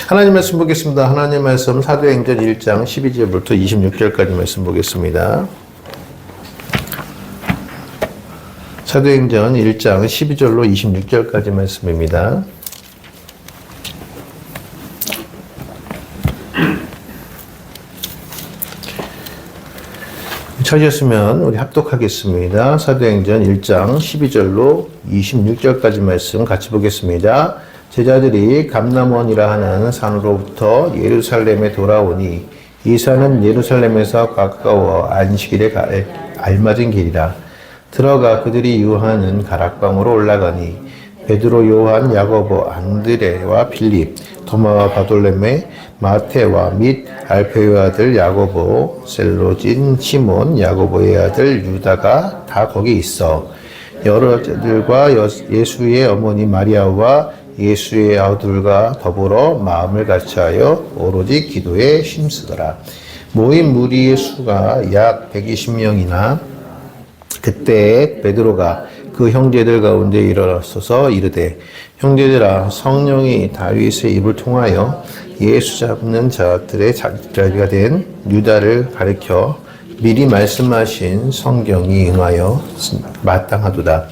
하나님 말씀 보겠습니다. 하나님 말씀 사도행전 1장 12절부터 26절까지 말씀 보겠습니다. 사도행전 1장 12절로 26절까지 말씀입니다. 찾으셨으면 우리 합독하겠습니다. 사도행전 1장 12절로 26절까지 말씀 같이 보겠습니다. 제자들이 감람원이라 하는 산으로부터 예루살렘에 돌아오니 이 산은 예루살렘에서 가까워 안식일에 알맞은 길이라. 들어가 그들이 유하는 가락방으로 올라가니 베드로, 요한, 야고보, 안드레와 빌립, 도마와 바돌레메, 마테와 및 알페의 아들 야고보, 셀로진, 시몬, 야고보의 아들 유다가 다 거기 있어. 여러 자들과 예수의 어머니 마리아와 예수의 아들과 더불어 마음을 같이하여 오로지 기도에 힘쓰더라. 모인 무리의 수가 약 120명이나 그때 베드로가 그 형제들 가운데 일어서서 이르되 형제들아 성령이 다윗의 입을 통하여 예수 잡는 자들의 자리가 된 유다를 가리켜 미리 말씀하신 성경이 응하여 마땅하도다.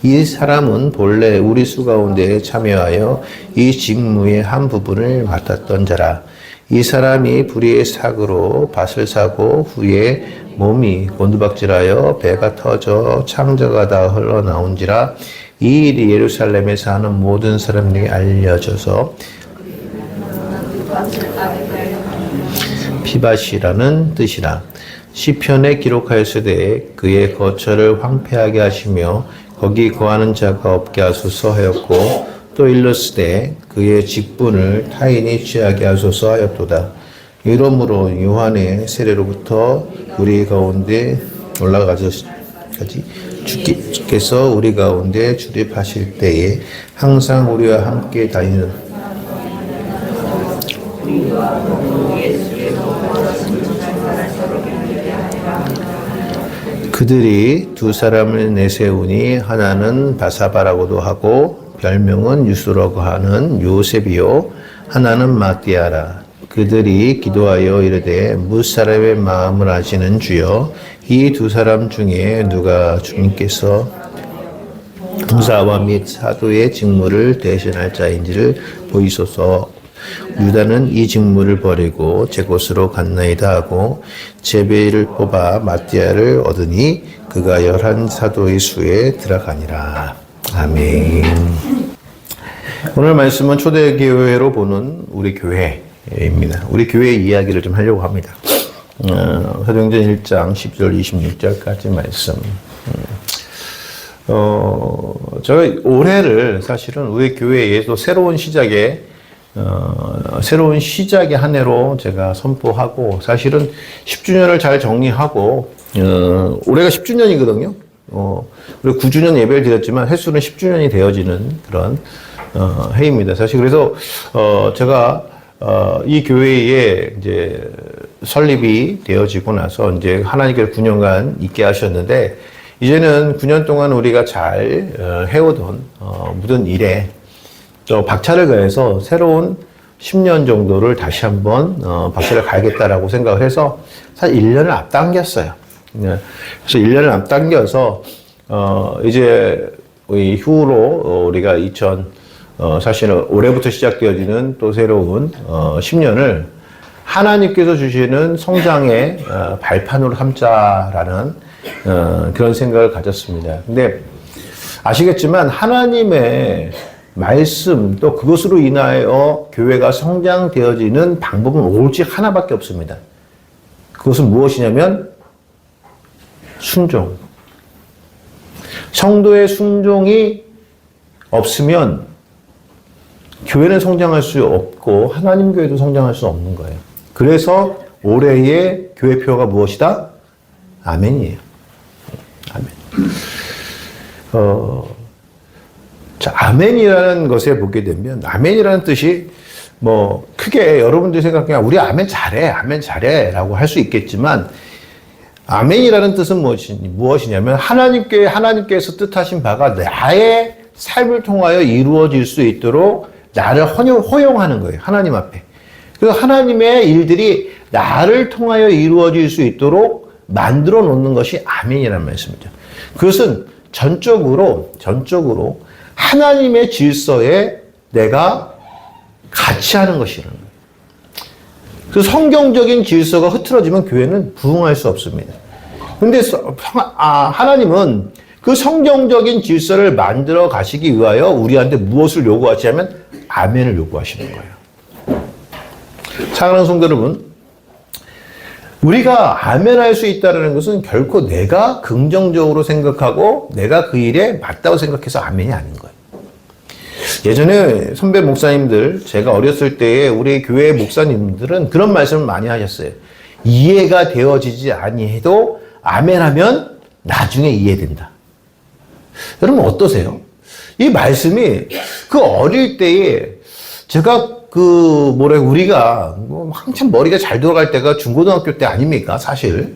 이 사람은 본래 우리 수 가운데 참여하여 이 직무의 한 부분을 맡았던 자라. 이 사람이 불의의 삭으로 밭을 사고 후에 몸이 곤두박질하여 배가 터져 창자가 다 흘러나온지라. 이 일이 예루살렘에 사는 모든 사람에게 알려져서 피밭이라는 뜻이라. 시편에 기록하였으되 그의 거처를 황폐하게 하시며 거기 거하는 자가 없게 하소서 하였고 또 일렀으되 그의 직분을 타인이 취하게 하소서 하였도다. 이러므로 요한의 세례로부터 우리 가운데 올라가서까지 주께서 우리 가운데 출입하실 때에 항상 우리와 함께 다니는 그들이 두 사람을 내세우니 하나는 바사바라고도 하고 별명은 유스라고 하는 요셉이요 하나는 마띠아라. 그들이 기도하여 이르되 무사람의 마음을 아시는 주여 이 두 사람 중에 누가 주님께서 봉사와 및 사도의 직무를 대신할 자인지를 보이소서. 유다는 이 직무를 버리고 제 곳으로 갔나이다 하고 제베일을 뽑아 마띠아를 얻으니 그가 11 사도의 수에 들어가니라. 아멘. 오늘 말씀은 초대교회로 보는 우리 교회입니다. 우리 교회 이야기를 좀 하려고 합니다. 사도행전 1장 10절 26절까지 말씀. 저희 올해를 사실은 우리 교회에도 새로운 시작의 한 해로 제가 선포하고, 사실은 10주년을 잘 정리하고, 올해가 10주년이거든요. 우리 9주년 예배를 드렸지만 횟수는 10주년이 되어지는 그런, 해입니다. 사실 그래서, 제가, 이 교회에 이제 설립이 되어지고 나서 이제 하나님께서 9년간 있게 하셨는데, 이제는 9년 동안 우리가 잘 해오던, 모든 일에 또 박차를 가해서 새로운 10년 정도를 다시 한번 박차를 가야겠다라고 생각을 해서 사실 1년을 앞당겼어요. 그래서 1년을 앞당겨서 이제 이후로 우리가 사실은 올해부터 시작되어지는 또 새로운 10년을 하나님께서 주시는 성장의 발판으로 삼자라는 그런 생각을 가졌습니다. 근데 아시겠지만 하나님의 말씀 또 그것으로 인하여 교회가 성장되어지는 방법은 오직 하나밖에 없습니다. 그것은 무엇이냐면 순종. 성도의 순종이 없으면 교회는 성장할 수 없고 하나님 교회도 성장할 수 없는 거예요. 그래서 올해의 교회표가 무엇이다? 아멘이에요. 아멘. 자, 아멘이라는 것에 보게 되면, 아멘이라는 뜻이 크게 여러분들이 생각하면 우리 아멘 잘해 라고 할 수 있겠지만, 아멘이라는 뜻은 무엇이냐면 하나님께서 뜻하신 바가 나의 삶을 통하여 이루어질 수 있도록 나를 허용하는 거예요. 하나님 앞에. 그래서 하나님의 일들이 나를 통하여 이루어질 수 있도록 만들어 놓는 것이 아멘이라는 말씀이죠. 그것은 전적으로 하나님의 질서에 내가 같이 하는 것이라는 거예요. 그 성경적인 질서가 흐트러지면 교회는 부흥할 수 없습니다. 근데 하나님은 그 성경적인 질서를 만들어 가시기 위하여 우리한테 무엇을 요구하시냐면 아멘을 요구하시는 거예요. 사랑하는 성도 여러분, 우리가 아멘할 수 있다는 것은 결코 내가 긍정적으로 생각하고 내가 그 일에 맞다고 생각해서 아멘이 아닌 거예요. 예전에 선배 목사님들, 제가 어렸을 때에 우리 교회 목사님들은 그런 말씀을 많이 하셨어요. 이해가 되어지지 아니해도 아멘하면 나중에 이해된다. 여러분 어떠세요? 이 말씀이 그 어릴 때에 제가 우리가 한참 머리가 잘 돌아갈 때가 중고등학교 때 아닙니까? 사실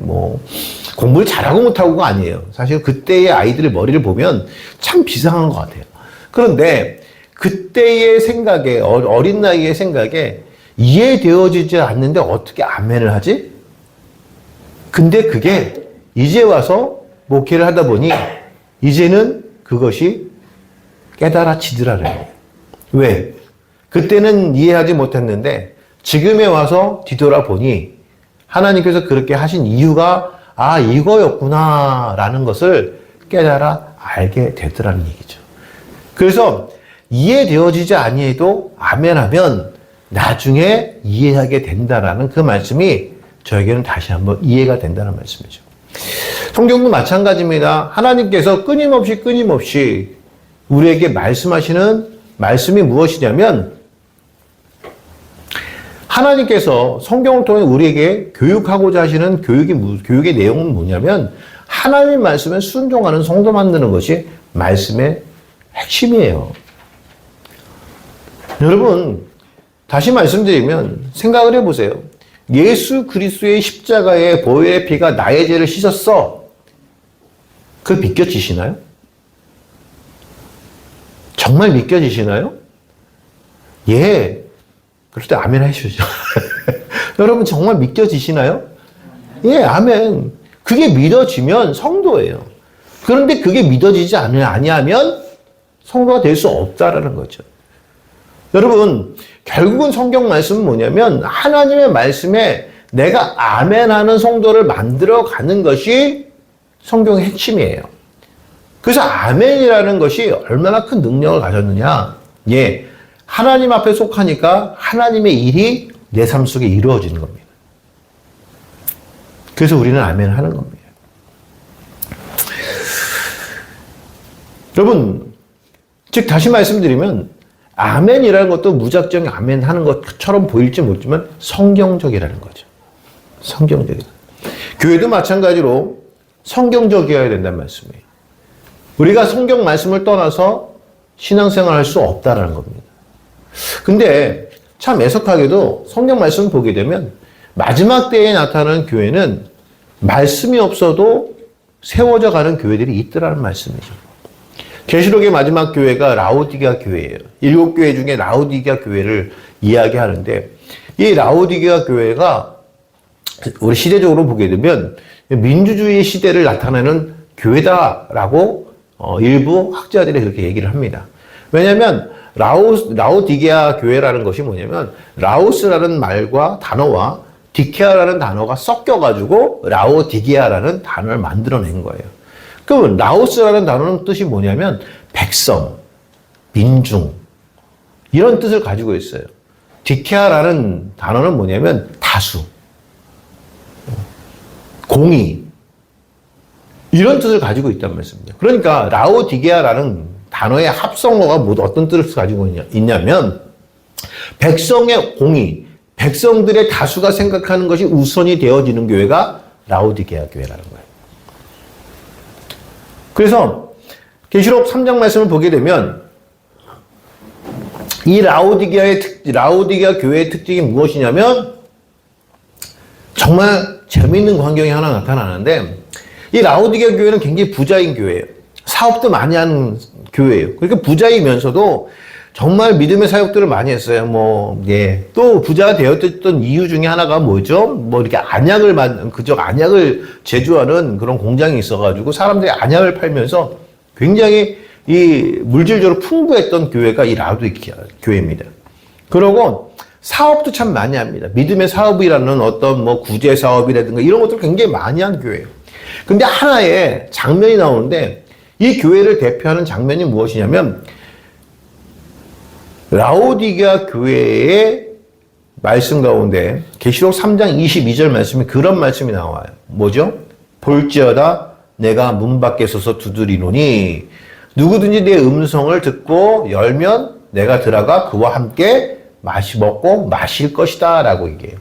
공부를 잘하고 못하고가 아니에요. 사실 그때의 아이들의 머리를 보면 참 비상한 것 같아요. 그런데 그때의 생각에, 어린 나이의 생각에 이해되어지지 않는데 어떻게 아멘을 하지? 근데 그게 이제 와서 목회를 하다 보니 이제는 그것이 깨달아지더라고요. 왜? 그때는 이해하지 못했는데 지금에 와서 뒤돌아보니 하나님께서 그렇게 하신 이유가 이거였구나 라는 것을 깨달아 알게 되더라는 얘기죠. 그래서 이해되어지지 아니해도 아멘하면 나중에 이해하게 된다라는 그 말씀이 저에게는 다시 한번 이해가 된다는 말씀이죠. 성경도 마찬가지입니다. 하나님께서 끊임없이 우리에게 말씀하시는 말씀이 무엇이냐면 하나님께서 성경을 통해 우리에게 교육하고자 하시는 교육의 내용은 뭐냐면 하나님의 말씀에 순종하는 성도 만드는 것이 말씀의 핵심이에요. 여러분, 다시 말씀드리면 생각을 해보세요. 예수 그리스도의 십자가의 보혈의 피가 나의 죄를 씻었어. 그거 믿겨지시나요? 정말 믿겨지시나요? 예. 그럴 때 아멘 하시죠. 여러분 정말 믿겨지시나요? 예, 아멘. 그게 믿어지면 성도예요. 그런데 그게 믿어지지 아니하면 성도가 될 수 없다라는 거죠. 여러분, 결국은 성경 말씀은 뭐냐면 하나님의 말씀에 내가 아멘하는 성도를 만들어가는 것이 성경의 핵심이에요. 그래서 아멘이라는 것이 얼마나 큰 능력을 가졌느냐. 예, 하나님 앞에 속하니까 하나님의 일이 내 삶 속에 이루어지는 겁니다. 그래서 우리는 아멘을 하는 겁니다. 여러분, 즉 다시 말씀드리면 아멘이라는 것도 무작정 아멘 하는 것처럼 보일지 모르지만 성경적이라는 거죠. 성경적이다. 교회도 마찬가지로 성경적이어야 된다는 말씀이에요. 우리가 성경 말씀을 떠나서 신앙생활을 할 수 없다라는 겁니다. 근데 참 애석하게도 성경 말씀을 보게 되면 마지막 때에 나타나는 교회는 말씀이 없어도 세워져 가는 교회들이 있더라는 말씀이죠. 계시록의 마지막 교회가 라오디게아 교회예요. 7교회 중에 라오디게아 교회를 이야기하는데 이 라오디게아 교회가 우리 시대적으로 보게 되면 민주주의 시대를 나타내는 교회다라고 일부 학자들이 그렇게 얘기를 합니다. 왜냐하면 라오디게아 교회라는 것이 뭐냐면 라오스라는 말과 단어와 디케아라는 단어가 섞여가지고 라오디게아라는 단어를 만들어낸 거예요. 그럼 라오스라는 단어는 뜻이 뭐냐면 백성, 민중 이런 뜻을 가지고 있어요. 디케아라는 단어는 뭐냐면 다수, 공의 이런 뜻을 가지고 있단 말씀입니다. 그러니까 라오디게아라는 단어의 합성어가 모두 어떤 뜻을 가지고 있냐면 백성의 공의, 백성들의 다수가 생각하는 것이 우선이 되어지는 교회가 라오디게아 교회라는 거예요. 그래서 계시록 3장 말씀을 보게 되면 이 라오디게아 교회의 특징이 무엇이냐면 정말 재미있는 광경이 하나 나타나는데 이 라오디게아 교회는 굉장히 부자인 교회예요. 사업도 많이 하는 교회예요. 그러니까 부자이면서도 정말 믿음의 사역들을 많이 했어요. 또 부자가 되었던 이유 중에 하나가 뭐죠? 이렇게 안약을 제조하는 그런 공장이 있어가지고 사람들이 안약을 팔면서 굉장히 이 물질적으로 풍부했던 교회가 이 라우디게아 교회입니다. 그러고 사업도 참 많이 합니다. 믿음의 사업이라는 어떤 구제 사업이라든가 이런 것들 굉장히 많이 한 교회예요. 근데 하나의 장면이 나오는데 이 교회를 대표하는 장면이 무엇이냐면 라오디게아 교회의 말씀 가운데 계시록 3장 22절 말씀에 그런 말씀이 나와요. 뭐죠? 볼지어다 내가 문 밖에 서서 두드리노니 누구든지 내 음성을 듣고 열면 내가 들어가 그와 함께 먹고 마실 것이다 라고 얘기해요.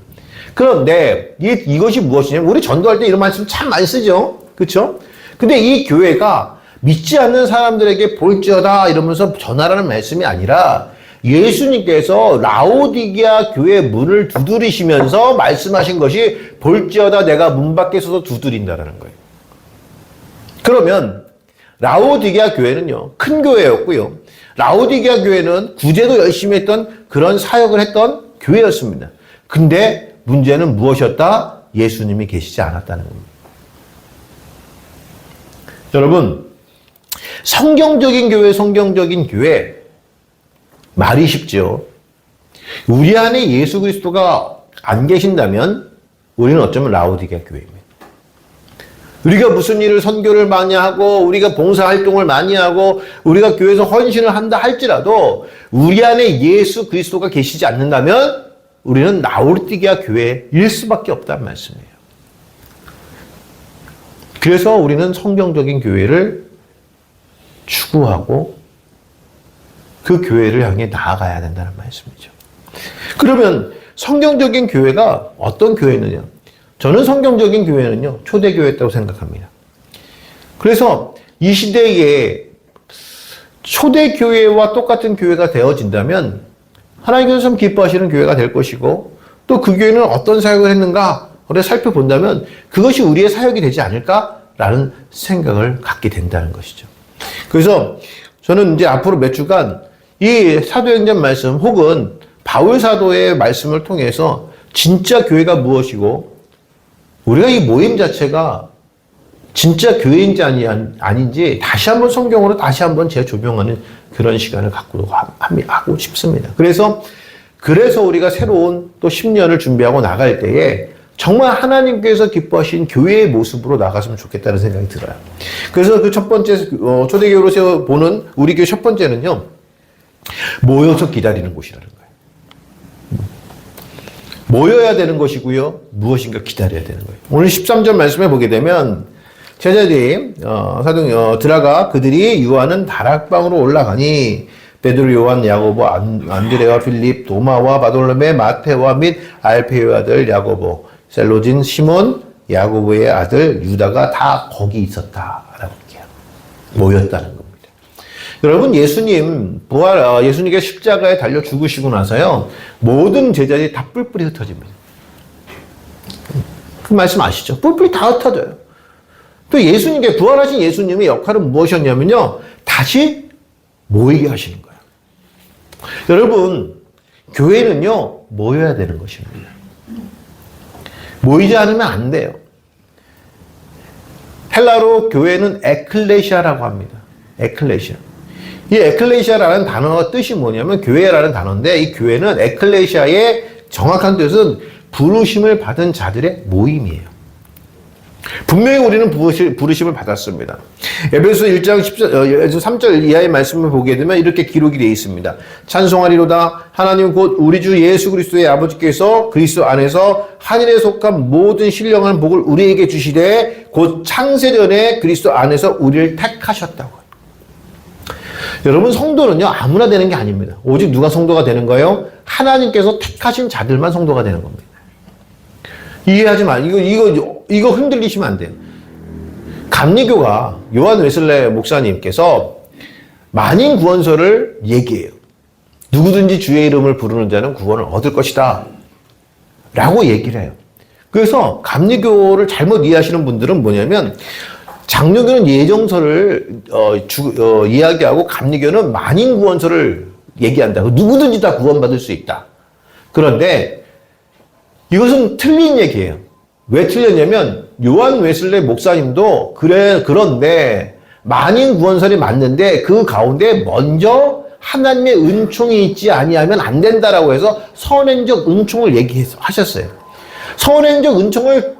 그런데 이것이 무엇이냐면 우리 전도할 때 이런 말씀 참 많이 쓰죠. 그렇죠? 근데 이 교회가 믿지 않는 사람들에게 볼지어다 이러면서 전하라는 말씀이 아니라 예수님께서 라오디게아 교회 문을 두드리시면서 말씀하신 것이 볼지어다 내가 문 밖에 서서 두드린다라는 거예요. 그러면 라오디게아 교회는요, 큰 교회였고요. 라오디게아 교회는 구제도 열심히 했던 그런 사역을 했던 교회였습니다. 근데 문제는 무엇이었다? 예수님이 계시지 않았다는 겁니다. 여러분, 성경적인 교회, 말이 쉽죠. 우리 안에 예수 그리스도가 안 계신다면 우리는 어쩌면 라오디게아 교회입니다. 우리가 무슨 일을 선교를 많이 하고 우리가 봉사활동을 많이 하고 우리가 교회에서 헌신을 한다 할지라도 우리 안에 예수 그리스도가 계시지 않는다면 우리는 라오디게아 교회일 수밖에 없다는 말씀이에요. 그래서 우리는 성경적인 교회를 추구하고 그 교회를 향해 나아가야 된다는 말씀이죠. 그러면 성경적인 교회가 어떤 교회느냐? 저는 성경적인 교회는요, 초대교회였다고 생각합니다. 그래서 이 시대에 초대교회와 똑같은 교회가 되어진다면 하나님께서 참 기뻐하시는 교회가 될 것이고 또 그 교회는 어떤 사역을 했는가를 살펴본다면 그것이 우리의 사역이 되지 않을까라는 생각을 갖게 된다는 것이죠. 그래서 저는 이제 앞으로 몇 주간 이 사도행전 말씀 혹은 바울 사도의 말씀을 통해서 진짜 교회가 무엇이고 우리가 이 모임 자체가 진짜 교회인지 아닌지 다시 한번 성경으로 다시 한번 재조명하는 그런 시간을 갖고 하고 싶습니다. 그래서 우리가 새로운 또 10년을 준비하고 나갈 때에 정말 하나님께서 기뻐하신 교회의 모습으로 나갔으면 좋겠다는 생각이 들어요. 그래서 그 첫 번째 초대교회로 보는 우리 교회 첫 번째는요, 모여서 기다리는 곳이라는 거예요. 모여야 되는 것이고요. 무엇인가 기다려야 되는 거예요. 오늘 13절 말씀에 보게 되면 제자들이 들어가 그들이 유하는 다락방으로 올라가니 베드로, 요한, 야고보, 안드레와 필립, 도마와 바돌로메, 마테와 및 알페의 아들 야고보, 셀로진, 시몬, 야고보의 아들 유다가 다 거기 있었다라고 얘기해요. 모였다는 겁니다. 여러분, 예수님께서 십자가에 달려 죽으시고 나서요, 모든 제자들이 다 뿔뿔이 흩어집니다. 그 말씀 아시죠? 뿔뿔이 다 흩어져요. 또 부활하신 예수님의 역할은 무엇이었냐면요, 다시 모이게 하시는 거예요. 여러분, 교회는요, 모여야 되는 것입니다. 모이지 않으면 안 돼요. 헬라로 교회는 에클레시아라고 합니다. 에클레시아. 이 에클레시아라는 단어가 뜻이 뭐냐면 교회라는 단어인데 이 교회는 에클레시아의 정확한 뜻은 부르심을 받은 자들의 모임이에요. 분명히 우리는 부르심을 받았습니다. 에베소 1장 3절 이하의 말씀을 보게 되면 이렇게 기록이 되어 있습니다. 찬송하리로다 하나님 곧 우리 주 예수 그리스도의 아버지께서 그리스도 안에서 하늘에 속한 모든 신령한 복을 우리에게 주시되 곧 창세전에 그리스도 안에서 우리를 택하셨다고. 여러분, 성도는요 아무나 되는 게 아닙니다. 오직 누가 성도가 되는 거예요? 하나님께서 택하신 자들만 성도가 되는 겁니다. 이해하지 마. 이거 흔들리시면 안 돼요. 감리교가 요한 웨슬레 목사님께서 만인 구원서를 얘기해요. 누구든지 주의 이름을 부르는 자는 구원을 얻을 것이다 라고 얘기를 해요. 그래서 감리교를 잘못 이해하시는 분들은 뭐냐면 장로교는 예정서를 이야기하고 감리교는 만인 구원서를 얘기한다. 누구든지 다 구원받을 수 있다. 그런데 이것은 틀린 얘기예요. 왜 틀렸냐면 요한 웨슬레 목사님도 그런데 만인 구원설이 맞는데 그 가운데 먼저 하나님의 은총이 있지 아니하면 안 된다라고 해서 선행적 은총을 얘기하셨어요. 선행적 은총을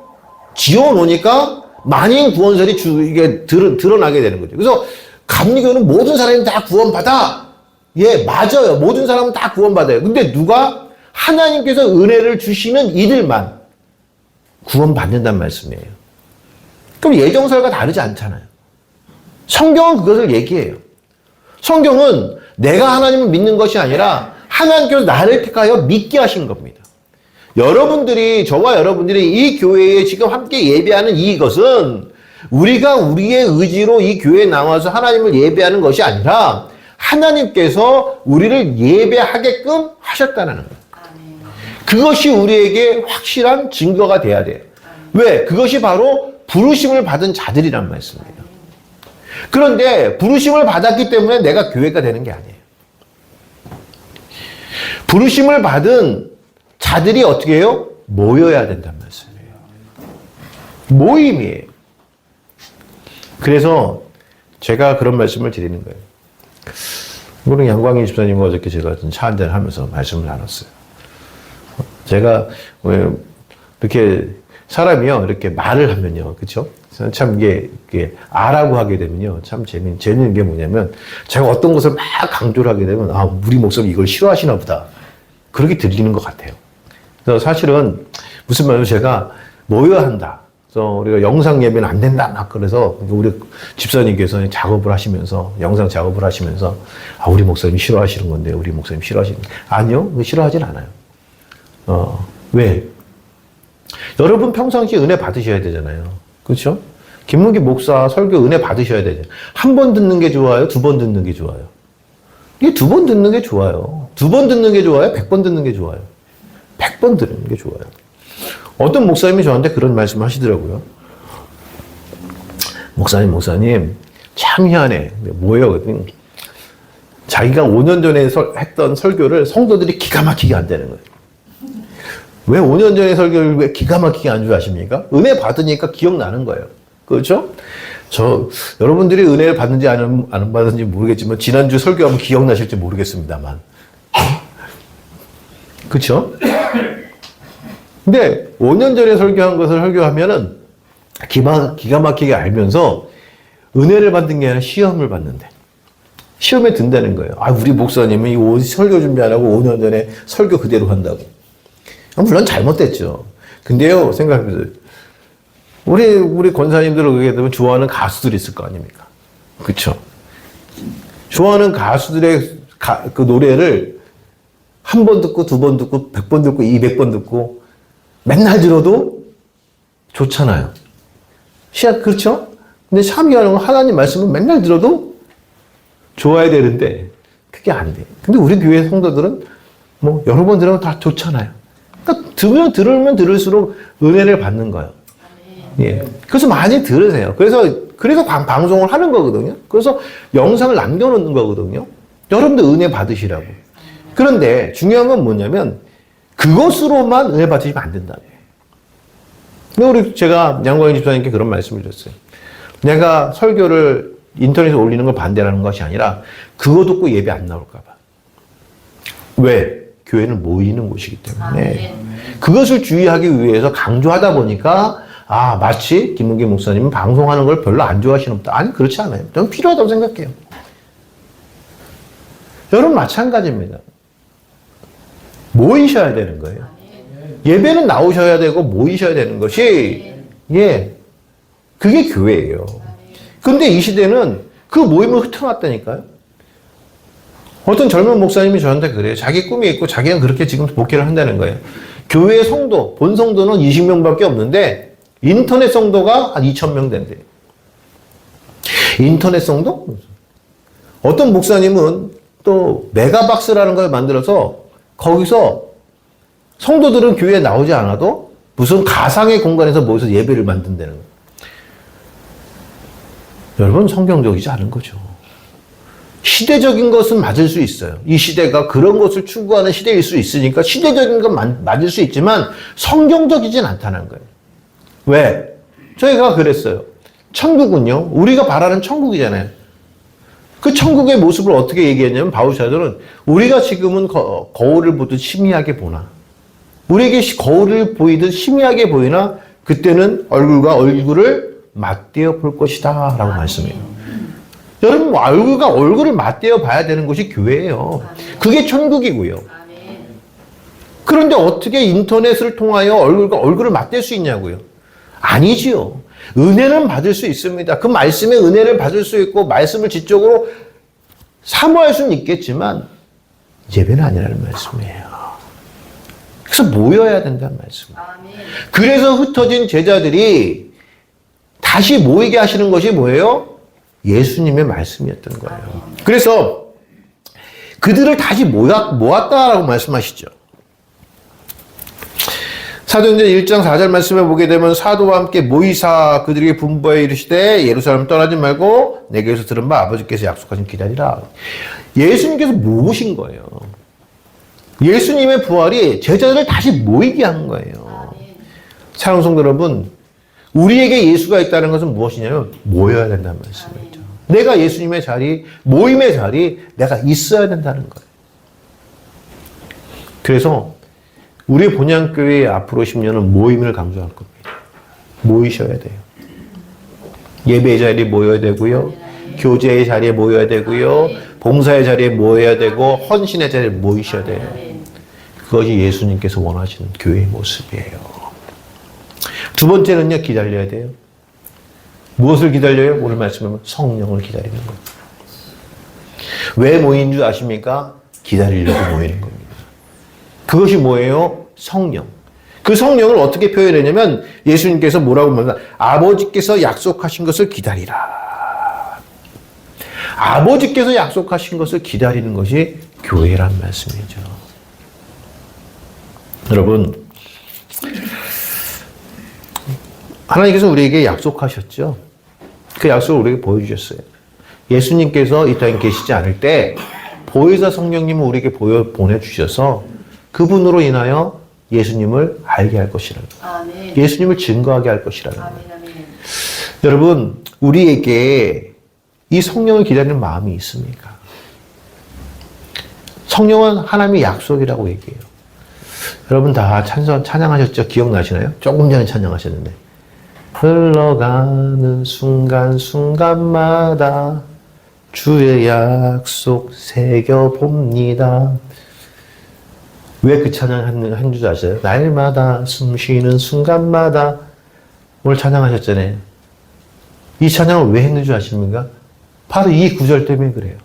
지어놓으니까 만인 구원설이 이게 드러나게 되는 거죠. 그래서 감리교는 모든 사람이 다 구원받아. 예, 맞아요. 모든 사람은 다 구원받아요. 근데 누가 하나님께서 은혜를 주시는 이들만 구원받는다는 말씀이에요. 그럼 예정설과 다르지 않잖아요. 성경은 그것을 얘기해요. 성경은 내가 하나님을 믿는 것이 아니라 하나님께서 나를 택하여 믿게 하신 겁니다. 저와 여러분들이 이 교회에 지금 함께 예배하는 이것은 우리가 우리의 의지로 이 교회에 나와서 하나님을 예배하는 것이 아니라 하나님께서 우리를 예배하게끔 하셨다는 거예요. 그것이 우리에게 확실한 증거가 돼야 돼요. 왜? 그것이 바로 부르심을 받은 자들이란 말씀이에요. 그런데 부르심을 받았기 때문에 내가 교회가 되는 게 아니에요. 부르심을 받은 자들이 어떻게 해요? 모여야 된단 말씀이에요. 모임이에요. 그래서 제가 그런 말씀을 드리는 거예요. 오늘 양광희 집사님과 어저께 제가 차 한잔 하면서 말씀을 나눴어요. 제가 왜 이렇게 사람이요 이렇게 말을 하면요, 그렇죠? 참 이게 아라고 하게 되면요 참 재밌는 게 뭐냐면 제가 어떤 것을 막 강조를 하게 되면 우리 목사님 이걸 싫어하시나 보다 그렇게 들리는 것 같아요. 그래서 사실은 무슨 말이냐면 제가 모여야 한다. 그래서 우리가 영상 예배는 안 된다 막 그래서 우리 집사님께서 작업을 하시면서 영상 작업을 하시면서 우리 목사님 싫어하시는 건데 우리 목사님 싫어하시는 아니요 싫어하진 않아요. 왜? 여러분 평상시에 은혜 받으셔야 되잖아요. 그렇죠? 김문기 목사 설교 은혜 받으셔야 되죠. 한 번 듣는 게 좋아요? 두 번 듣는 게 좋아요? 이게 두 번 듣는 게 좋아요. 두 번 듣는 게 좋아요? 100번 듣는 게 좋아요? 100번 듣는 게 좋아요. 어떤 목사님이 저한테 그런 말씀 하시더라고요. 목사님, 참 희한해. 뭐예요? 자기가 5년 전에 했던 설교를 성도들이 기가 막히게 한다는 거예요. 왜 5년 전에 설교를 왜 기가 막히게 안 줄 아십니까? 은혜 받으니까 기억나는 거예요. 그렇죠? 여러분들이 은혜를 받는지 안 받는지 모르겠지만, 지난주 설교하면 기억나실지 모르겠습니다만. 그렇죠? 근데 5년 전에 설교한 것을 설교하면은 기가 막히게 알면서 은혜를 받는 게 아니라 시험을 받는데. 시험에 든다는 거예요. 우리 목사님은 이 설교 준비 안 하고 5년 전에 설교 그대로 한다고. 물론 잘못됐죠. 근데요, 생각해보세요. 우리 권사님들을 그게 되면 좋아하는 가수들이 있을 거 아닙니까? 그쵸? 좋아하는 가수들의 그 노래를 한 번 듣고, 두 번 듣고, 100번 듣고, 200번 듣고, 맨날 들어도 좋잖아요. 그렇죠? 근데 참 희한한 건 하나님 말씀은 맨날 들어도 좋아야 되는데, 그게 안 돼. 근데 우리 교회 성도들은 여러 번 들으면 다 좋잖아요. 그러니까 들으면 들을수록 은혜를 받는 거예요. 예. 그래서 많이 들으세요. 그래서 방송을 하는 거거든요. 그래서 영상을 남겨놓는 거거든요. 여러분들 은혜 받으시라고. 그런데 중요한 건 뭐냐면 그것으로만 은혜 받으시면 안 된다는 거예요. 제가 양광희 집사님께 그런 말씀을 드렸어요. 내가 설교를 인터넷에 올리는 걸 반대하는 것이 아니라 그거 듣고 예배 안 나올까 봐. 왜? 교회는 모이는 곳이기 때문에 그것을 주의하기 위해서 강조하다 보니까 마치 김문기 목사님은 방송하는 걸 별로 안 좋아하시는 분다. 아니 그렇지 않아요. 저는 필요하다고 생각해요. 여러분 마찬가지입니다. 모이셔야 되는 거예요. 예배는 나오셔야 되고 모이셔야 되는 것이 그게 교회예요. 근데 이 시대는 그 모임을 흩어놨다니까요. 어떤 젊은 목사님이 저한테 그래요. 자기 꿈이 있고 자기는 그렇게 지금 목회를 한다는 거예요. 교회 성도, 본 성도는 20명밖에 없는데 인터넷 성도가 한 2,000명 된대요. 인터넷 성도? 어떤 목사님은 또 메가박스라는 걸 만들어서 거기서 성도들은 교회에 나오지 않아도 무슨 가상의 공간에서 모여서 예배를 만든다는 거예요. 여러분 성경적이지 않은 거죠. 시대적인 것은 맞을 수 있어요. 이 시대가 그런 것을 추구하는 시대일 수 있으니까 시대적인 건 맞을 수 있지만 성경적이진 않다는 거예요. 왜? 저희가 그랬어요. 천국은요, 우리가 바라는 천국이잖아요. 그 천국의 모습을 어떻게 얘기했냐면 바울 사도는 우리가 지금은 거울을 보듯 희미하게 보나, 우리에게 거울을 보이듯 희미하게 보이나 그때는 얼굴과 얼굴을 맞대어 볼 것이다 라고 말씀해요. 여러분, 얼굴을 맞대어 봐야 되는 곳이 교회예요. 그게 천국이고요. 그런데 어떻게 인터넷을 통하여 얼굴과 얼굴을 맞댈 수 있냐고요? 아니지요. 은혜는 받을 수 있습니다. 그 말씀의 은혜를 받을 수 있고 말씀을 지적으로 사모할 수는 있겠지만 예배는 아니라는 말씀이에요. 그래서 모여야 된다는 말씀이에요. 그래서 흩어진 제자들이 다시 모이게 하시는 것이 뭐예요? 예수님의 말씀이었던 거예요. 그래서 그들을 다시 모았다라고 말씀하시죠. 사도행전 1장 4절 말씀을 보게 되면 사도와 함께 모이사 그들에게 분부하여 이르시되 예루살렘 떠나지 말고 내게서 들은 바 아버지께서 약속하신 기다리라. 예수님께서 모으신 거예요. 예수님의 부활이 제자들을 다시 모이게 한 거예요. 사랑하는 성도 여러분, 우리에게 예수가 있다는 것은 무엇이냐면 모여야 된다는 말씀이죠. 내가 예수님의 자리, 모임의 자리, 내가 있어야 된다는 거예요. 그래서 우리 본향교회 앞으로 10년은 모임을 강조할 겁니다. 모이셔야 돼요. 예배의 자리에 모여야 되고요. 교제의 자리에 모여야 되고요. 봉사의 자리에 모여야 되고 헌신의 자리에 모이셔야 돼요. 그것이 예수님께서 원하시는 교회의 모습이에요. 두 번째는요, 기다려야 돼요. 무엇을 기다려요? 오늘 말씀하면 성령을 기다리는 거예요. 왜 모인 줄 아십니까? 기다리려고 모이는 겁니다. 그것이 뭐예요? 성령. 그 성령을 어떻게 표현했냐면 예수님께서 뭐라고 말하냐? 아버지께서 약속하신 것을 기다리라. 아버지께서 약속하신 것을 기다리는 것이 교회란 말씀이죠. 여러분, 하나님께서 우리에게 약속하셨죠. 그 약속을 우리에게 보여주셨어요. 예수님께서 이 땅에 계시지 않을 때 보혜사 성령님을 우리에게 보내주셔서 그분으로 인하여 예수님을 알게 할 것이라는 거예요. 예수님을 증거하게 할 것이라는 거예요. 여러분, 우리에게 이 성령을 기다리는 마음이 있습니까? 성령은 하나님의 약속이라고 얘기해요. 여러분 다 찬양하셨죠? 기억나시나요? 조금 전에 찬양하셨는데 흘러가는 순간순간마다 주의 약속 새겨봅니다. 왜 그 찬양 한 줄 아세요? 날마다 숨 쉬는 순간마다 오늘 찬양하셨잖아요. 이 찬양을 왜 했는 줄 아십니까? 바로 이 구절 때문에 그래요.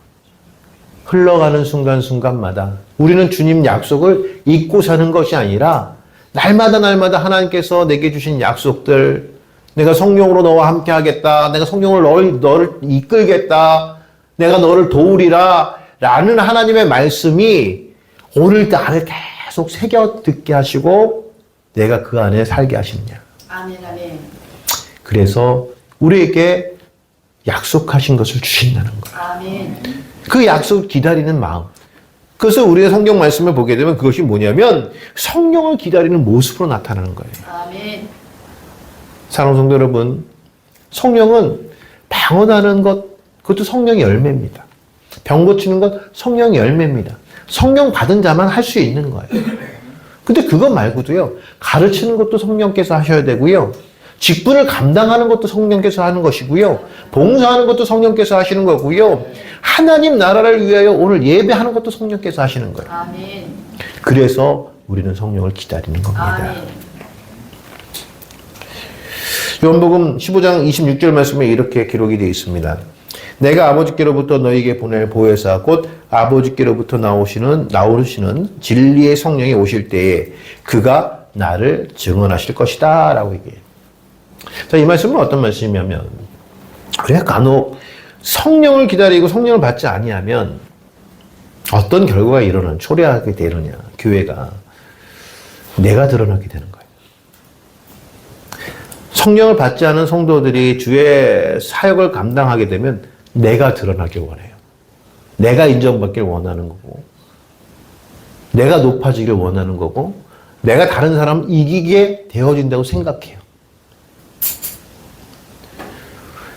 흘러가는 순간순간마다 우리는 주님 약속을 잊고 사는 것이 아니라 날마다 하나님께서 내게 주신 약속들, 내가 성령으로 너와 함께 하겠다, 내가 성령으로 너를 이끌겠다, 내가 너를 도우리라 라는 하나님의 말씀이 오늘 나를 계속 새겨 듣게 하시고 내가 그 안에 살게 하시느냐. 아멘, 아멘. 그래서 우리에게 약속하신 것을 주신다는 거예요. 아멘. 그 약속을 기다리는 마음. 그래서 우리가 성경 말씀을 보게 되면 그것이 뭐냐면 성령을 기다리는 모습으로 나타나는 거예요. 아멘. 사랑하는 성도 여러분, 성령은 방언하는 것, 그것도 성령의 열매입니다. 병 고치는 것, 성령의 열매입니다. 성령 받은 자만 할 수 있는 거예요. 근데 그것 말고도요, 가르치는 것도 성령께서 하셔야 되고요, 직분을 감당하는 것도 성령께서 하는 것이고요, 봉사하는 것도 성령께서 하시는 거고요, 하나님 나라를 위하여 오늘 예배하는 것도 성령께서 하시는 거예요. 아멘. 그래서 우리는 성령을 기다리는 겁니다. 아멘. 요한복음 15장 26절 말씀에 이렇게 기록이 되어 있습니다. 내가 아버지께로부터 너희에게 보낼 보혜사 곧 아버지께로부터 나오시는 진리의 성령이 오실 때에 그가 나를 증언하실 것이다 라고 얘기해요. 자, 이 말씀은 어떤 말씀이냐면 우리가 간혹 성령을 기다리고 성령을 받지 아니하면 어떤 결과가 초래하게 되느냐. 교회가 내가 드러나게 되는 거예요. 성령을 받지 않은 성도들이 주의 사역을 감당하게 되면 내가 드러나길 원해요. 내가 인정받길 원하는 거고, 내가 높아지길 원하는 거고, 내가 다른 사람 이기게 되어진다고 생각해요.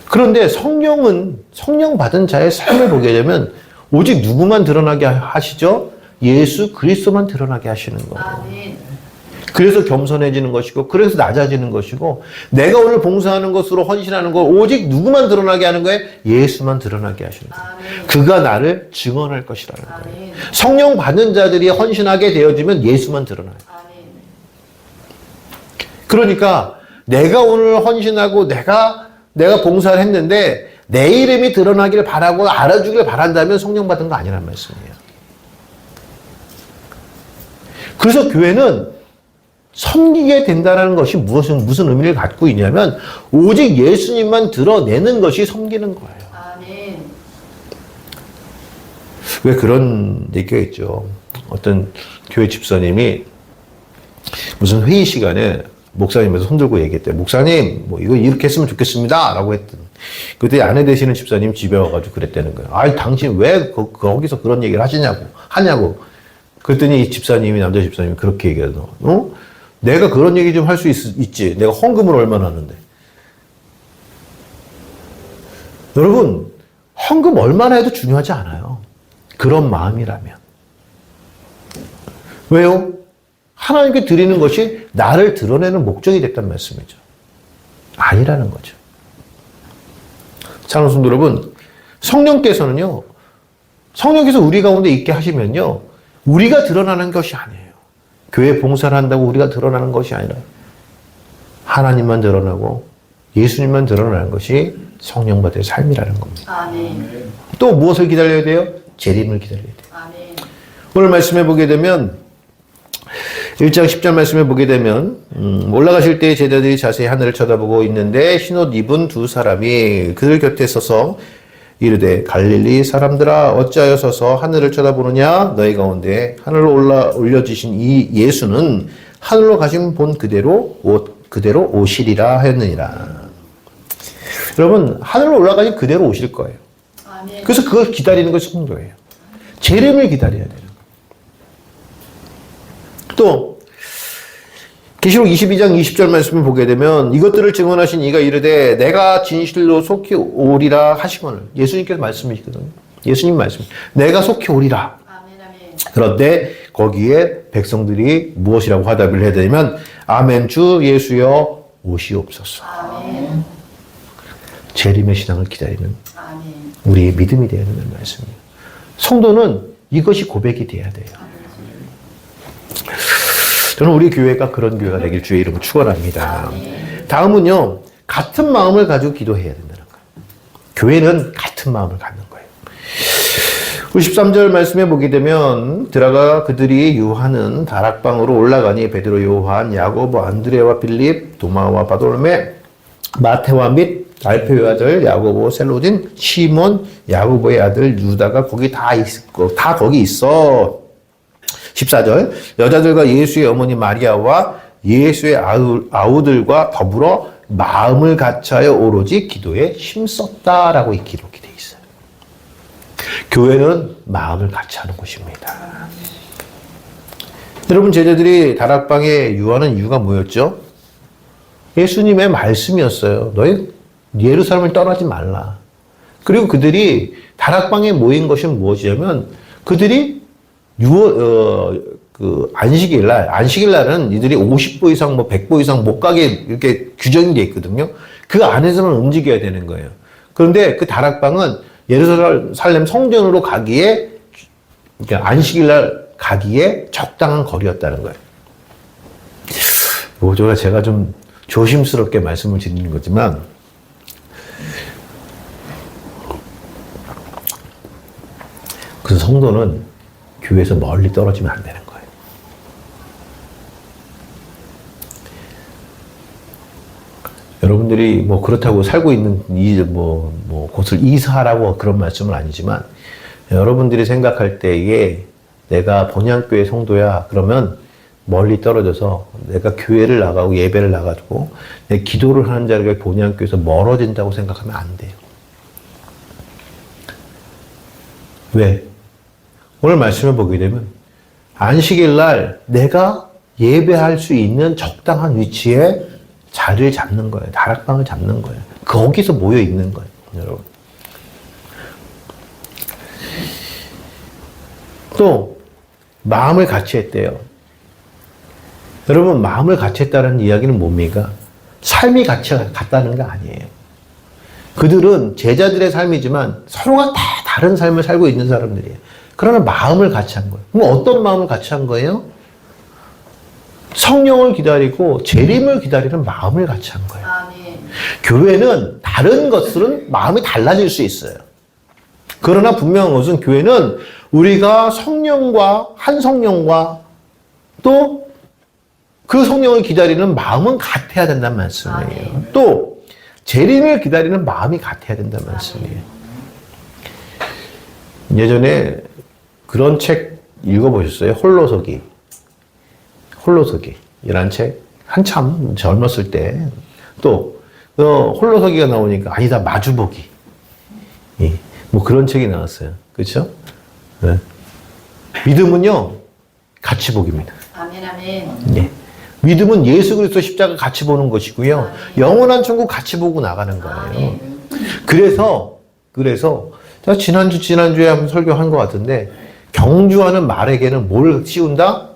그런데 성령은, 성령 받은 자의 삶을 보게 되면 오직 누구만 드러나게 하시죠? 예수 그리스도만 드러나게 하시는 거예요. 아멘. 그래서 겸손해지는 것이고, 그래서 낮아지는 것이고, 내가 오늘 봉사하는 것으로 헌신하는 거 오직 누구만 드러나게 하는 거예요? 예수만 드러나게 하시는 거예요. 아멘. 그가 나를 증언할 것이라는 거예요. 아멘. 성령 받은 자들이 헌신하게 되어지면 예수만 드러나요. 아멘. 그러니까 내가 오늘 헌신하고 내가 봉사를 했는데 내 이름이 드러나길 바라고 알아주길 바란다면 성령 받은 거 아니란 말씀이에요. 그래서 교회는 섬기게 된다는 것이 무슨 의미를 갖고 있냐면 오직 예수님만 드러내는 것이 섬기는 거예요. 아멘. 왜 그런 얘기가 있죠. 어떤 교회 집사님이 무슨 회의 시간에 목사님에서 손들고 얘기했대요. 목사님, 뭐 이거 이렇게 했으면 좋겠습니다. 라고 했더니 그때 아내 되시는 집사님 집에 와가지고 그랬다는 거예요. 아이, 당신 왜 거기서 그런 얘기를 하냐고. 그랬더니 이 집사님이, 남자 집사님이 그렇게 얘기해서, 내가 그런 얘기 좀 할 수 있지. 내가 헌금을 얼마나 하는데. 여러분, 헌금 얼마나 해도 중요하지 않아요. 그런 마음이라면. 왜요? 하나님께 드리는 것이 나를 드러내는 목적이 됐단 말씀이죠. 아니라는 거죠. 사랑하는 성도 여러분, 성령께서 우리 가운데 있게 하시면요, 우리가 드러나는 것이 아니에요. 교회 봉사를 한다고 우리가 드러나는 것이 아니라 하나님만 드러나고 예수님만 드러나는 것이 성령받은 삶이라는 겁니다. 아멘. 또 무엇을 기다려야 돼요? 재림을 기다려야 돼요. 아멘. 오늘 말씀해 보게 되면 1장 10절 말씀해 보게 되면 올라가실 때 제자들이 자세히 하늘을 쳐다보고 있는데 흰옷 입은 두 사람이 그들 곁에 서서 이르되 갈릴리 사람들아 어찌하여 서서 하늘을 쳐다보느냐 너희 가운데 하늘로 올려지신 이 예수는 하늘로 가신 본 그대로 오시리라 하였느니라. 여러분 하늘로 올라가신 그대로 오실 거예요. 아멘. 그래서 그걸 기다리는 것이 성도예요. 재림을 기다려야 되는 거예요. 또 계시록 22장 20절 말씀을 보게 되면 이것들을 증언하신 이가 이르되 내가 진실로 속히 오리라 하시거늘 예수님께서 말씀이시거든요. 예수님 말씀. 내가 속히 오리라. 아멘. 아멘. 그런데 거기에 백성들이 무엇이라고 화답을 해야 되냐면 아멘 주 예수여 오시옵소서. 아멘. 재림의 신앙을 기다리는 아멘. 우리의 믿음이 되어야 되는 말씀이에요. 성도는 이것이 고백이 돼야 돼요. 저는 우리 교회가 그런 교회가 되길 주의 이름으로 축원합니다. 다음은요, 같은 마음을 가지고 기도해야 된다는 거예요. 교회는 같은 마음을 갖는 거예요. 13절 말씀해 보게 되면 들어가 그들이 유하는 다락방으로 올라가니 베드로, 요한, 야고보, 안드레와 빌립, 도마와 바돌메, 마테와 및 알페의 아들 야고보, 셀로딘, 시몬, 야고보의 아들 유다가 거기 다 거기 있어. 14절 여자들과 예수의 어머니 마리아와 예수의 아우들과 더불어 마음을 같이하여 오로지 기도에 힘썼다라고 이 기록이 되어 있어요. 교회는 마음을 같이하는 곳입니다. 여러분 제자들이 다락방에 유하는 이유가 뭐였죠? 예수님의 말씀이었어요. 너희 예루살렘을 떠나지 말라. 그리고 그들이 다락방에 모인 것이 무엇이냐면 그들이 안식일날은 이들이 50보 이상, 100보 이상 못 가게 이렇게 규정이 되어 있거든요. 그 안에서만 움직여야 되는 거예요. 그런데 그 다락방은 예루살렘 성전으로 가기에, 안식일날 가기에 적당한 거리였다는 거예요. 제가 좀 조심스럽게 말씀을 드리는 거지만, 그 성도는 교회에서 멀리 떨어지면 안 되는 거예요. 여러분들이 그렇다고 살고 있는 곳을 이사하라고 그런 말씀은 아니지만 여러분들이 생각할 때에 내가 본향교회 성도야 그러면 멀리 떨어져서 내가 교회를 나가고 예배를 나가지고 내 기도를 하는 자리가 본향교회에서 멀어진다고 생각하면 안 돼요. 왜? 오늘 말씀을 보게 되면 안식일 날 내가 예배할 수 있는 적당한 위치에 자리를 잡는 거예요. 다락방을 잡는 거예요. 거기서 모여 있는 거예요. 여러분. 또 마음을 같이 했대요. 여러분, 마음을 같이 했다는 이야기는 뭡니까? 삶이 같이 같다는 게 아니에요. 그들은 제자들의 삶이지만 서로가 다 다른 삶을 살고 있는 사람들이에요. 그러나 마음을 같이 한 거예요. 그럼 어떤 마음을 같이 한 거예요? 성령을 기다리고 재림을 기다리는 마음을 같이 한 거예요. 아멘. 교회는 다른 것들은 마음이 달라질 수 있어요. 그러나 분명한 것은 교회는 우리가 성령과 한 성령과 또 그 성령을 기다리는 마음은 같아야 된다는 말씀이에요. 아멘. 또 재림을 기다리는 마음이 같아야 된다는 말씀이에요. 예전에 그런 책 읽어보셨어요? 홀로서기. 홀로서기이란 책 한참 젊었을 때 또 홀로서기가 나오니까 아니다 마주보기. 예, 뭐 그런 책이 나왔어요. 그렇죠? 네. 믿음은요 같이 보기입니다. 아멘. 아멘. 예. 믿음은 예수 그리스도 십자가 같이 보는 것이고요. 영원한 천국 같이 보고 나가는 거예요. 아멘. 그래서 제가 지난주에 한번 설교한 것 같은데 경주하는 말에게는 뭘 씌운다?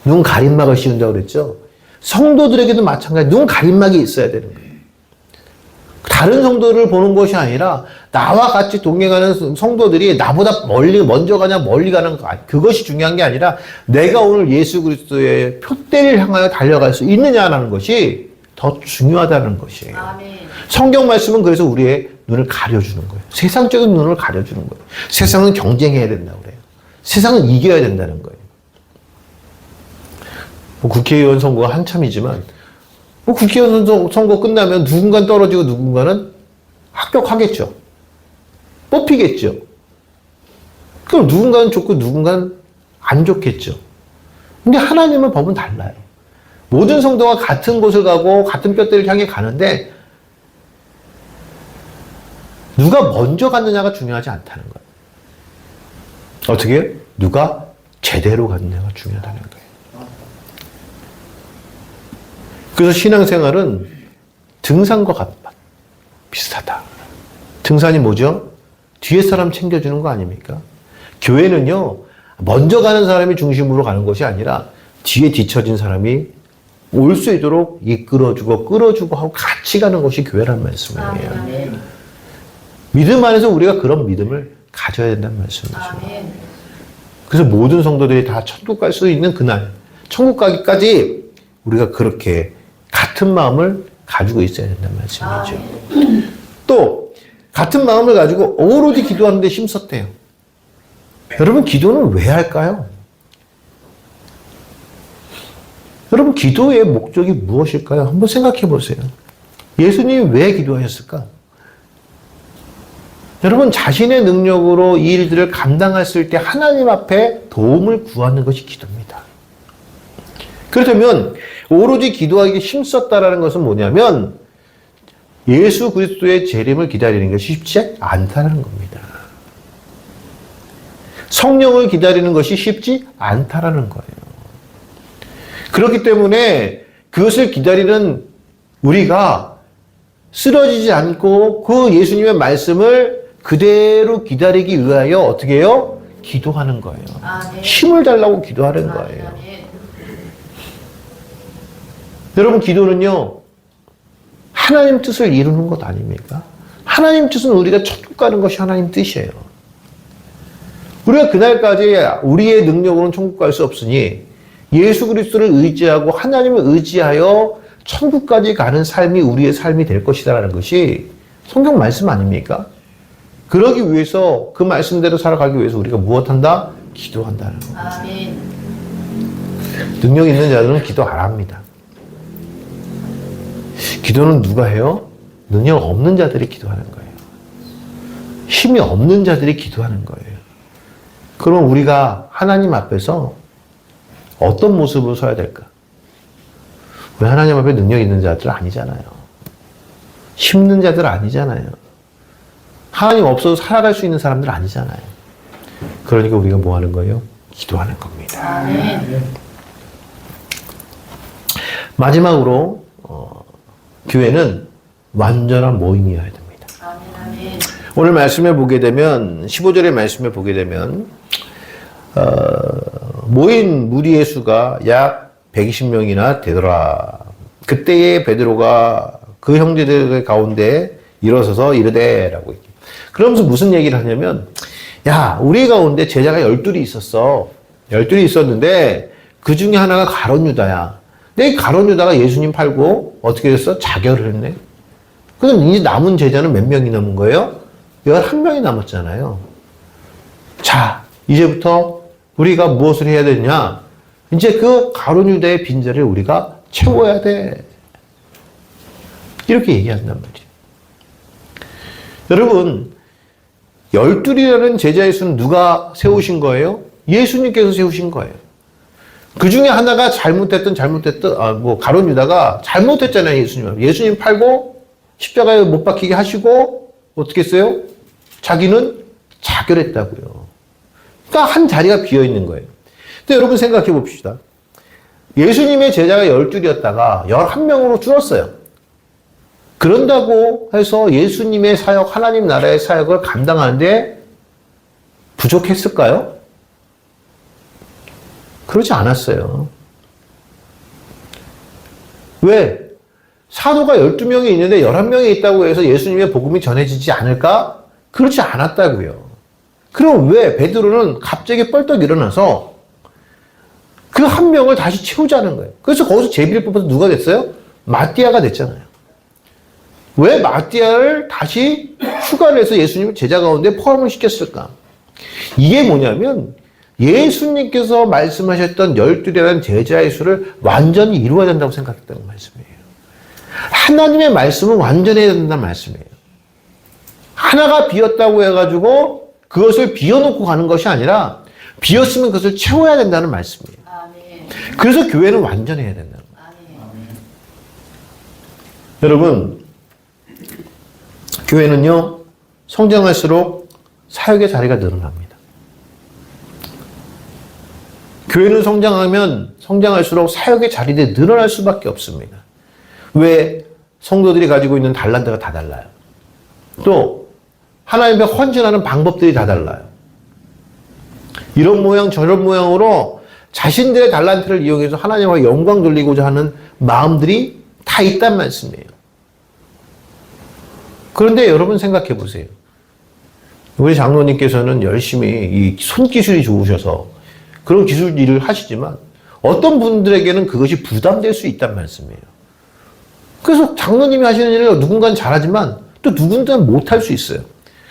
눈 가림막을 씌운다고 그랬죠. 성도들에게도 마찬가지 눈 가림막이 있어야 되는 거예요. 다른 성도를 보는 것이 아니라 나와 같이 동행하는 성도들이 나보다 먼저 가냐 멀리 가는 거 그것이 중요한 게 아니라 내가 오늘 예수 그리스도의 표대를 향하여 달려갈 수 있느냐라는 것이 더 중요하다는 것이에요. 아멘. 성경 말씀은 그래서 우리의 눈을 가려주는 거예요. 세상적인 눈을 가려주는 거예요. 세상은 경쟁해야 된다고 그래요. 세상은 이겨야 된다는 거예요. 뭐 국회의원 선거가 한참이지만 뭐 국회의원 선거 끝나면 누군가는 떨어지고 누군가는 합격하겠죠. 뽑히겠죠. 그럼 누군가는 좋고 누군가는 안 좋겠죠. 근데 하나님의 법은 달라요. 모든 성도가 같은 곳을 가고 같은 뼈대를 향해 가는데 누가 먼저 갔느냐가 중요하지 않다는 거예요. 어떻게 해요? 누가 제대로 갔느냐가 중요하다는 거예요. 그래서 신앙생활은 등산과 비슷하다. 등산이 뭐죠? 뒤에 사람 챙겨주는 거 아닙니까? 교회는요, 먼저 가는 사람이 중심으로 가는 것이 아니라 뒤에 뒤처진 사람이 올 수 있도록 이끌어주고 끌어주고 하고 같이 가는 것이 교회라는 말씀이에요. 아멘. 믿음 안에서 우리가 그런 믿음을 가져야 된다는 말씀이죠. 아멘. 그래서 모든 성도들이 다 천국 갈 수 있는 그날, 천국 가기까지 우리가 그렇게 같은 마음을 가지고 있어야 된다는 말씀이죠. 아멘. 또 같은 마음을 가지고 오로지 기도하는 데 힘썼대요. 여러분 기도는 왜 할까요? 여러분 기도의 목적이 무엇일까요? 한번 생각해 보세요. 예수님이 왜 기도하셨을까? 여러분 자신의 능력으로 이 일들을 감당했을 때 하나님 앞에 도움을 구하는 것이 기도입니다. 그렇다면 오로지 기도하기에 힘썼다라는 것은 뭐냐면 예수 그리스도의 재림을 기다리는 것이 쉽지 않다는 겁니다. 성령을 기다리는 것이 쉽지 않다라는 거예요. 그렇기 때문에 그것을 기다리는 우리가 쓰러지지 않고 그 예수님의 말씀을 그대로 기다리기 위하여 어떻게 해요? 기도하는 거예요. 아멘. 힘을 달라고 기도하는 아멘. 거예요. 아멘. 여러분 기도는요. 하나님 뜻을 이루는 것 아닙니까? 하나님 뜻은 우리가 천국 가는 것이 하나님 뜻이에요. 우리가 그날까지 우리의 능력으로는 천국 갈 수 없으니 예수 그리스도를 의지하고 하나님을 의지하여 천국까지 가는 삶이 우리의 삶이 될 것이다라는 것이 성경 말씀 아닙니까? 그러기 위해서 그 말씀대로 살아가기 위해서 우리가 무엇한다? 기도한다는 거예요. 아멘. 능력 있는 자들은 기도 안 합니다. 기도는 누가 해요? 능력 없는 자들이 기도하는 거예요. 힘이 없는 자들이 기도하는 거예요. 그럼 우리가 하나님 앞에서 어떤 모습으로 서야 될까? 왜 하나님 앞에 능력 있는 자들 아니잖아요. 힘든 자들 아니잖아요. 하나님 없어도 살아갈 수 있는 사람들 아니잖아요. 그러니까 우리가 뭐 하는 거예요? 기도하는 겁니다. 아멘. 마지막으로 교회는 완전한 모임이어야 됩니다. 아멘. 아멘. 오늘 말씀을 보게 되면 15절의 말씀을 보게 되면 모인 무리의 수가 약 120명이나 되더라. 그때에 베드로가 그 형제들 가운데 일어서서 이르되라고 얘기해요. 그러면서 무슨 얘기를 하냐면 야 우리 가운데 제자가 12이 있었어. 12이 있었는데 그 중에 하나가 가룟 유다야. 근데 이 가룟 유다가 예수님 팔고 어떻게 됐어? 자결을 했네. 그럼 이제 남은 제자는 몇 명이 남은 거예요? 11명이 남았잖아요. 자, 이제부터 우리가 무엇을 해야 되냐? 이제 그 가룟 유다의 빈자리를 우리가 채워야 돼. 이렇게 얘기한단 말이에요. 여러분, 12이라는 제자의 수는 누가 세우신 거예요? 예수님께서 세우신 거예요. 그 중에 하나가 가룟 유다가 잘못했잖아요, 예수님. 예수님 팔고 십자가에 못 박히게 하시고 어떻게 했어요? 자기는 자결했다고요. 그러니까 한 자리가 비어 있는 거예요. 근데 여러분 생각해 봅시다. 예수님의 제자가 12이었다가 11명으로 줄었어요. 그런다고 해서 예수님의 사역, 하나님 나라의 사역을 감당하는데 부족했을까요? 그러지 않았어요. 왜? 사도가 12명이 있는데 11명이 있다고 해서 예수님의 복음이 전해지지 않을까? 그렇지 않았다고요. 그럼 왜 베드로는 갑자기 뻘떡 일어나서 그 한 명을 다시 채우자는 거예요. 그래서 거기서 제비를 뽑아서 누가 됐어요? 마띠아가 됐잖아요. 왜 마띠아를 다시 추가를 해서 예수님을 제자 가운데 포함을 시켰을까? 이게 뭐냐면 예수님께서 말씀하셨던 12라는 제자의 수를 완전히 이루어야 된다고 생각했다는 말씀이에요. 하나님의 말씀은 완전해야 된다는 말씀이에요. 하나가 비었다고 해가지고 그것을 비워놓고 가는 것이 아니라 비었으면 그것을 채워야 된다는 말씀이에요. 아멘. 그래서 교회는 완전해야 된다는 거예요. 아멘. 여러분, 교회는요, 성장할수록 사역의 자리가 늘어납니다. 교회는 성장할수록 사역의 자리들이 늘어날 수밖에 없습니다. 왜? 성도들이 가지고 있는 달란트가 다 달라요. 또 하나님 앞에 헌신하는 방법들이 다 달라요. 이런 모양 저런 모양으로 자신들의 달란트를 이용해서 하나님과 영광 돌리고자 하는 마음들이 다 있단 말씀이에요. 그런데 여러분 생각해 보세요. 우리 장로님께서는 열심히 이 손기술이 좋으셔서 그런 기술 일을 하시지만 어떤 분들에게는 그것이 부담될 수 있단 말씀이에요. 그래서 장로님이 하시는 일을 누군가는 잘하지만 또 누군가는 못할 수 있어요.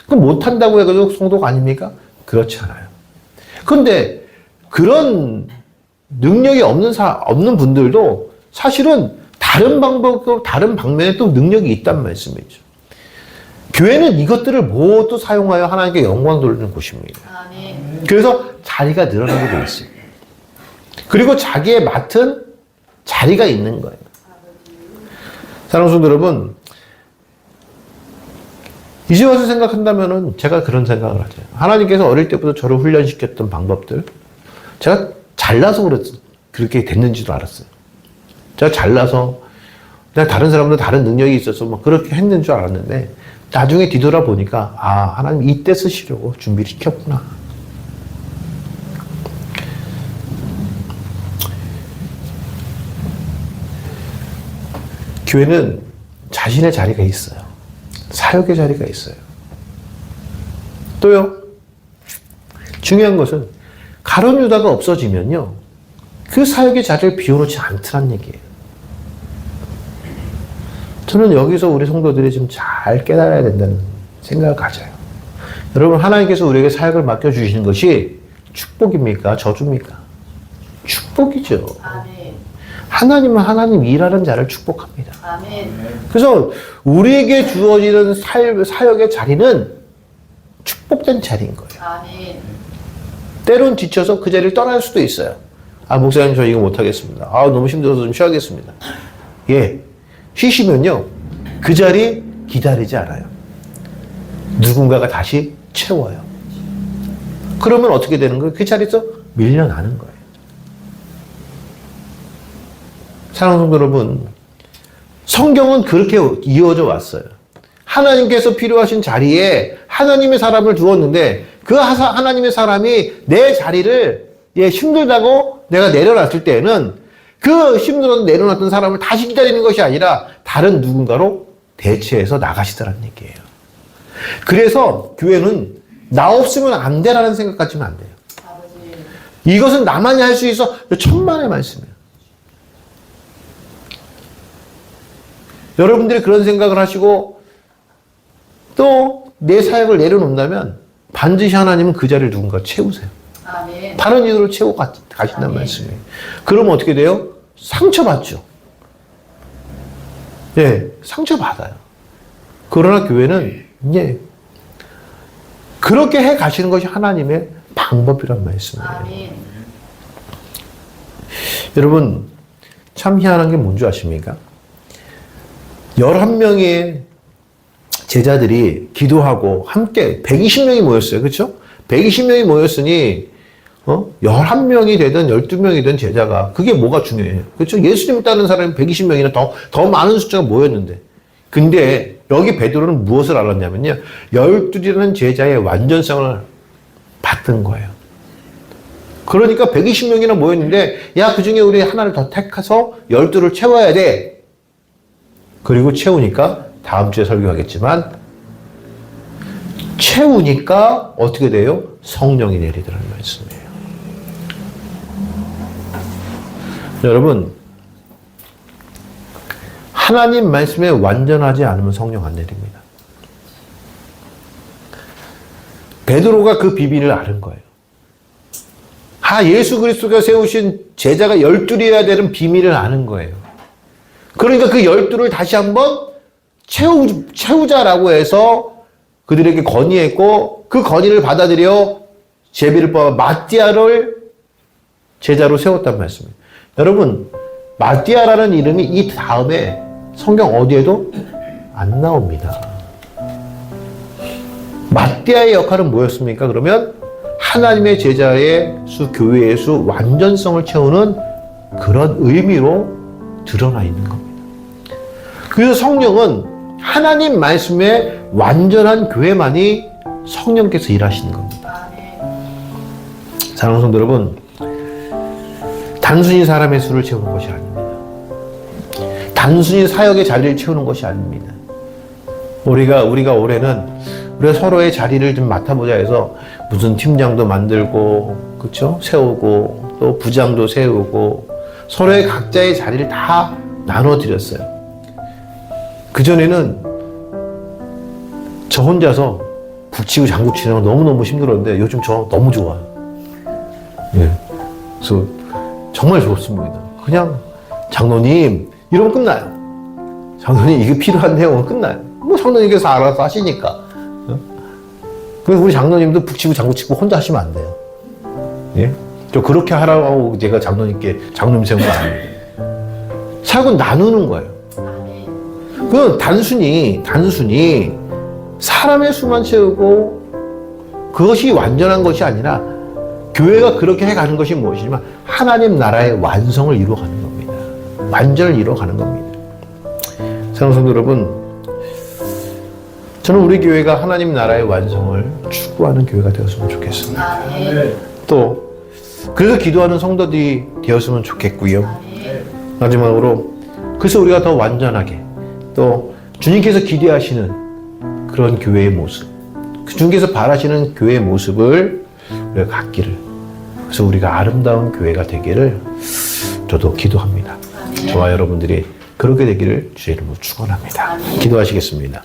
그럼 못한다고 해가지고 성도가 아닙니까? 그렇지 않아요. 그런데 그런 능력이 없는 분들도 사실은 다른 방법, 다른 방면에 또 능력이 있단 말씀이죠. 교회는 이것들을 모두 사용하여 하나님께 영광 돌리는 곳입니다. 아멘. 그래서 자리가 늘어나게 돼 있어요. 그리고 자기의 맡은 자리가 있는 거예요. 사랑하는 성도 여러분, 이제 와서 생각한다면은 제가 그런 생각을 하죠. 하나님께서 어릴 때부터 저를 훈련시켰던 방법들, 제가 잘나서 그렇게 됐는지도 알았어요. 제가 잘나서 내가 다른 사람들 다른 능력이 있어서 막 그렇게 했는 줄 알았는데 나중에 뒤돌아보니까 아, 하나님 이때 쓰시려고 준비를 시켰구나. 교회는 자신의 자리가 있어요. 사역의 자리가 있어요. 또요, 중요한 것은 가룟 유다가 없어지면요, 그 사역의 자리를 비워놓지 않더란 얘기예요. 저는 여기서 우리 성도들이 좀 잘 깨달아야 된다는 생각을 가져요. 여러분, 하나님께서 우리에게 사역을 맡겨주시는 것이 축복입니까? 저주입니까? 축복이죠. 아멘. 하나님은 하나님 일하는 자를 축복합니다. 아멘. 그래서 우리에게 주어지는 사역의 자리는 축복된 자리인 거예요. 아멘. 때론 지쳐서 그 자리를 떠날 수도 있어요. 아, 목사님, 저 이거 못하겠습니다. 아, 너무 힘들어서 좀 쉬어야겠습니다. 예. 쉬시면요, 그 자리 기다리지 않아요. 누군가가 다시 채워요. 그러면 어떻게 되는 거예요? 그 자리에서 밀려나는 거예요. 사랑하는 성도 여러분, 성경은 그렇게 이어져 왔어요. 하나님께서 필요하신 자리에 하나님의 사람을 두었는데 그 하나님의 사람이 내 자리를 힘들다고 내가 내려놨을 때에는 그 힘들어서 내려놨던 사람을 다시 기다리는 것이 아니라 다른 누군가로 대체해서 나가시더라는 얘기예요. 그래서 교회는 나 없으면 안 돼라는 생각 가지면 안 돼요. 아버지. 이것은 나만이 할 수 있어. 천만의 말씀이에요. 여러분들이 그런 생각을 하시고 또 내 사역을 내려놓는다면 반드시 하나님은 그 자리를 누군가 채우세요. 아멘. 다른 이들을 채우고 가신다는 아멘. 말씀이에요. 그러면 어떻게 돼요? 상처받죠. 예, 상처받아요. 그러나 교회는 그렇게 해 가시는 것이 하나님의 방법이란 말씀이에요. 아멘. 여러분, 참 희한한 게 뭔지 아십니까? 11명의 제자들이 기도하고 함께 120명이 모였어요. 그렇죠? 120명이 모였으니 11명이 되든 12명이든 제자가 그게 뭐가 중요해요. 그렇죠? 예수님을 따르는 사람이 120명이나 더 많은 숫자가 모였는데 근데 여기 베드로는 무엇을 알았냐면요. 12이라는 제자의 완전성을 받은 거예요. 그러니까 120명이나 모였는데 야, 그중에 우리 하나를 더 택해서 12를 채워야 돼. 그리고 채우니까 다음 주에 설교하겠지만 채우니까 어떻게 돼요? 성령이 내리더라는 말씀이에요. 여러분, 하나님 말씀에 완전하지 않으면 성령 안 내립니다. 베드로가 그 비밀을 아는 거예요. 예수 그리스도가 세우신 제자가 12이어야 되는 비밀을 아는 거예요. 그러니까 그 12를 다시 한번 채우자라고 해서 그들에게 건의했고 그 건의를 받아들여 제비를 뽑아 마띠아를 제자로 세웠단 말씀입니다. 여러분, 마띠아라는 이름이 이 다음에 성경 어디에도 안 나옵니다. 마띠아의 역할은 뭐였습니까? 그러면 하나님의 제자의 수, 교회의 수, 완전성을 채우는 그런 의미로 드러나 있는 겁니다. 그래서 성령은 하나님 말씀에 완전한 교회만이 성령께서 일하시는 겁니다. 사랑하는 성도 여러분, 단순히 사람의 수를 채우는 것이 아닙니다. 단순히 사역의 자리를 채우는 것이 아닙니다. 우리가 올해는 우리가 서로의 자리를 좀 맡아보자 해서 무슨 팀장도 만들고, 그렇죠? 세우고, 또 부장도 세우고, 서로의 각자의 자리를 다 나눠드렸어요. 그전에는 저 혼자서 북치고 장구치는 거 너무너무 힘들었는데 요즘 저 너무 좋아요. 예. 그래서 정말 좋습니다. 그냥 장로님 이러면 끝나요. 장로님 이게 필요한 내용은 끝나요. 뭐 장로님께서 알아서 하시니까. 그래서 우리 장로님도 북치고 장구치고 혼자 하시면 안 돼요. 예? 저 그렇게 하라고 제가 장로님께 장로님 세운 거 아닙니다. 사역은 나누는 거예요. 그건 단순히 사람의 수만 채우고 그것이 완전한 것이 아니라 교회가 그렇게 해가는 것이 무엇이지만 하나님 나라의 완성을 이루어가는 겁니다. 완전을 이루어가는 겁니다. 사랑하는 성도 여러분, 저는 우리 교회가 하나님 나라의 완성을 추구하는 교회가 되었으면 좋겠습니다. 또 그래서 기도하는 성도들이 되었으면 좋겠고요. 마지막으로 그래서 우리가 더 완전하게 또 주님께서 기대하시는 그런 교회의 모습, 주님께서 바라시는 교회의 모습을 우리가 갖기를, 그래서 우리가 아름다운 교회가 되기를 저도 기도합니다. 저와 여러분들이 그렇게 되기를 주의 이름으로 축원합니다. 기도하시겠습니다.